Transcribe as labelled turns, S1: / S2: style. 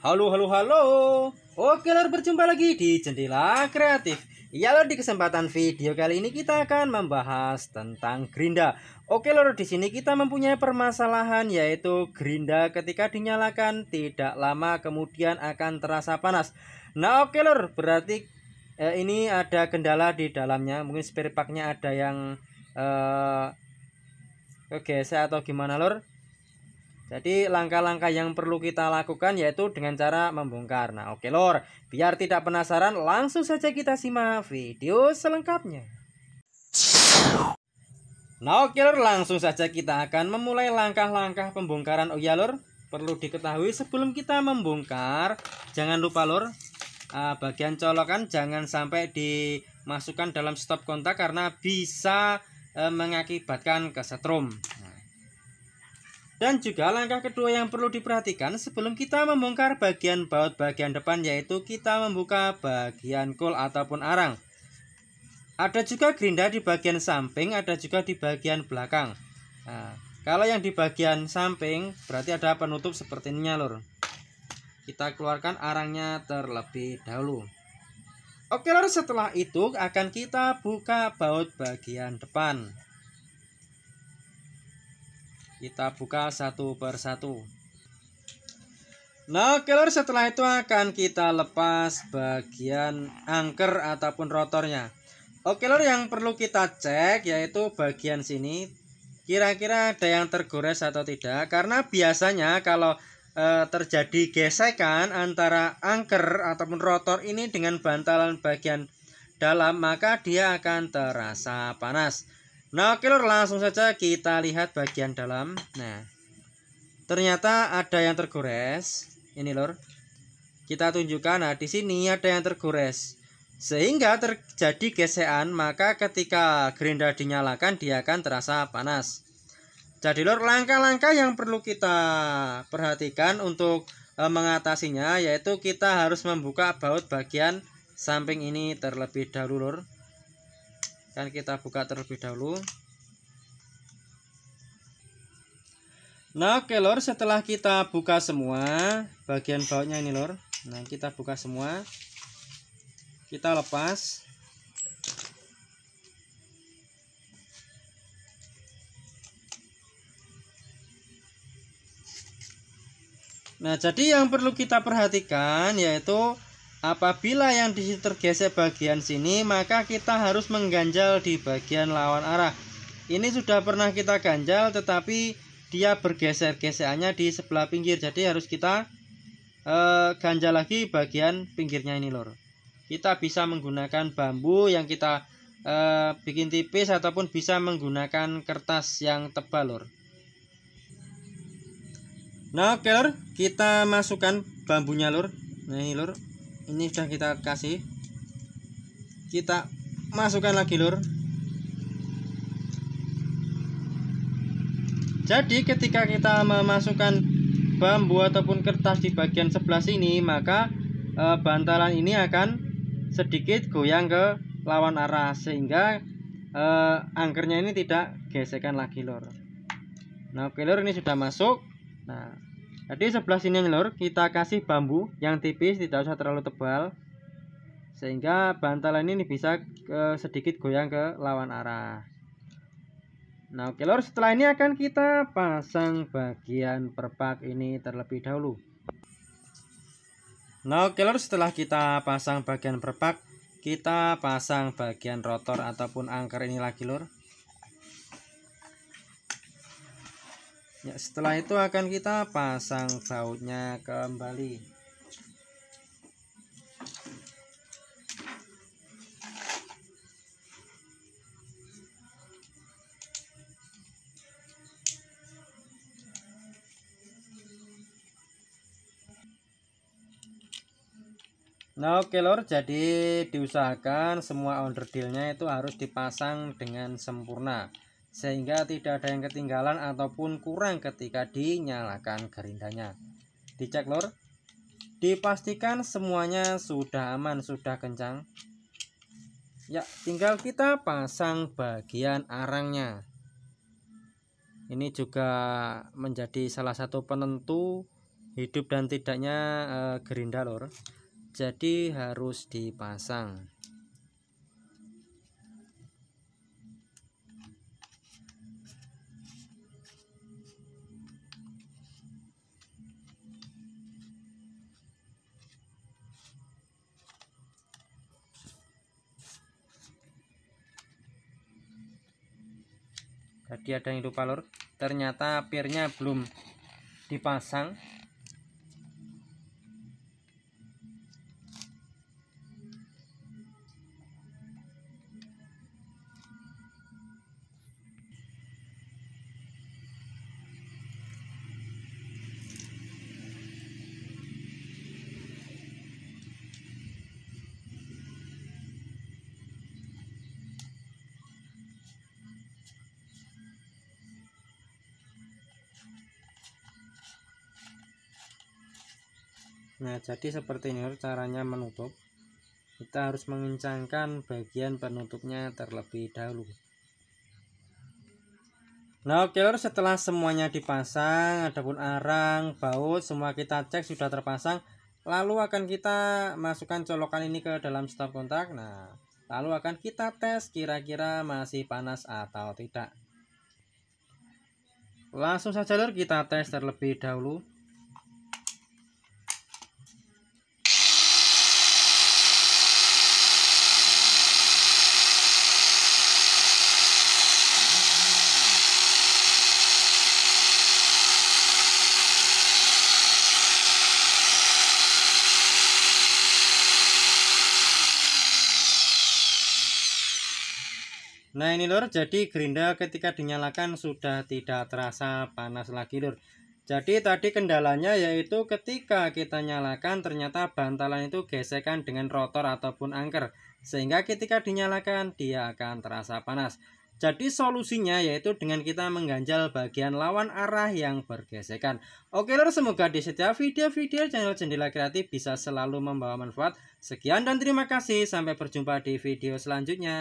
S1: Halo, halo, halo. Oke lor, berjumpa lagi di Jendela Kreatif. Ya lor, di kesempatan video kali ini kita akan membahas tentang gerinda. Oke lor, di sini kita mempunyai permasalahan yaitu gerinda ketika dinyalakan tidak lama kemudian akan terasa panas. Nah oke lor, berarti ini ada kendala di dalamnya. Mungkin spare partnya ada yang saya atau gimana lor. Jadi langkah-langkah yang perlu kita lakukan yaitu dengan cara membongkar. Nah oke lor, biar tidak penasaran langsung saja kita simak video selengkapnya. Nah oke lor, langsung saja kita akan memulai langkah-langkah pembongkaran. Oh ya lor, perlu diketahui sebelum kita membongkar, jangan lupa lor, bagian colokan jangan sampai dimasukkan dalam stop kontak karena bisa mengakibatkan kesetrum. Dan juga langkah kedua yang perlu diperhatikan sebelum kita membongkar bagian baut bagian depan yaitu kita membuka bagian kul ataupun arang. Ada juga gerinda di bagian samping, ada juga di bagian belakang. Nah, kalau yang di bagian samping berarti ada penutup seperti ini lur. Kita keluarkan arangnya terlebih dahulu. Oke lur, setelah itu akan kita buka baut bagian depan. Kita buka satu persatu. Nah oke lor, setelah itu akan kita lepas bagian angker ataupun rotornya. Oke lor, yang perlu kita cek yaitu bagian sini kira-kira ada yang tergores atau tidak. Karena biasanya kalau terjadi gesekan antara angker ataupun rotor ini dengan bantalan bagian dalam, maka dia akan terasa panas. Nah oke lor, langsung saja kita lihat bagian dalam. Nah ternyata ada yang tergores. Ini lor, kita tunjukkan. Nah di sini ada yang tergores sehingga terjadi gesekan, maka ketika gerinda dinyalakan dia akan terasa panas. Jadi lor, langkah-langkah yang perlu kita perhatikan untuk mengatasinya yaitu kita harus membuka baut bagian samping ini terlebih dahulu lor. Kan kita buka terlebih dahulu. Nah oke lor, setelah kita buka semua bagian bautnya ini lor, nah kita buka semua, kita lepas. Nah jadi yang perlu kita perhatikan yaitu apabila yang di situ tergesek bagian sini, maka kita harus mengganjal di bagian lawan arah. Ini sudah pernah kita ganjal tetapi dia bergeser-gesekannya di sebelah pinggir. Jadi harus kita ganjal lagi bagian pinggirnya ini lor. Kita bisa menggunakan bambu yang kita bikin tipis ataupun bisa menggunakan kertas yang tebal lor. Nah oke lor, kita masukkan bambunya lor. Nah ini lor, ini sudah kita kasih, kita masukkan lagi lur. Jadi ketika kita memasukkan bambu ataupun kertas di bagian sebelah sini, maka bantalan ini akan sedikit goyang ke lawan arah sehingga angkernya ini tidak gesekan lagi lur. Nah oke lur, ini sudah masuk. Nah jadi sebelah sini lur, kita kasih bambu yang tipis, tidak usah terlalu tebal, sehingga bantalan ini bisa sedikit goyang ke lawan arah. Nah oke lor, setelah ini akan kita pasang bagian perpak ini terlebih dahulu. Nah oke lor, setelah kita pasang bagian perpak, kita pasang bagian rotor ataupun angker ini lagi lor. Ya, setelah itu akan kita pasang bautnya kembali. Nah oke lor, jadi diusahakan semua onderdilnya itu harus dipasang dengan sempurna sehingga tidak ada yang ketinggalan ataupun kurang ketika dinyalakan gerindanya. Dicek lor, dipastikan semuanya sudah aman, sudah kencang. Ya tinggal kita pasang bagian arangnya. Ini juga menjadi salah satu penentu hidup dan tidaknya gerinda lor, jadi harus dipasang. Tadi ada yang lupa lor, ternyata pirnya belum dipasang. Nah, jadi seperti ini caranya menutup. Kita harus mengencangkan bagian penutupnya terlebih dahulu. Nah, oke lor, setelah semuanya dipasang, adapun arang, baut, semua kita cek sudah terpasang. Lalu akan kita masukkan colokan ini ke dalam stop kontak. Nah, lalu akan kita tes kira-kira masih panas atau tidak. Langsung saja lor, kita tes terlebih dahulu. Nah ini lor, jadi gerinda ketika dinyalakan sudah tidak terasa panas lagi lor. Jadi tadi kendalanya yaitu ketika kita nyalakan ternyata bantalan itu gesekan dengan rotor ataupun angker, sehingga ketika dinyalakan dia akan terasa panas. Jadi solusinya yaitu dengan kita mengganjal bagian lawan arah yang bergesekan. Oke lor, semoga di setiap video-video channel Jendela Kreatif bisa selalu membawa manfaat. Sekian dan terima kasih, sampai berjumpa di video selanjutnya.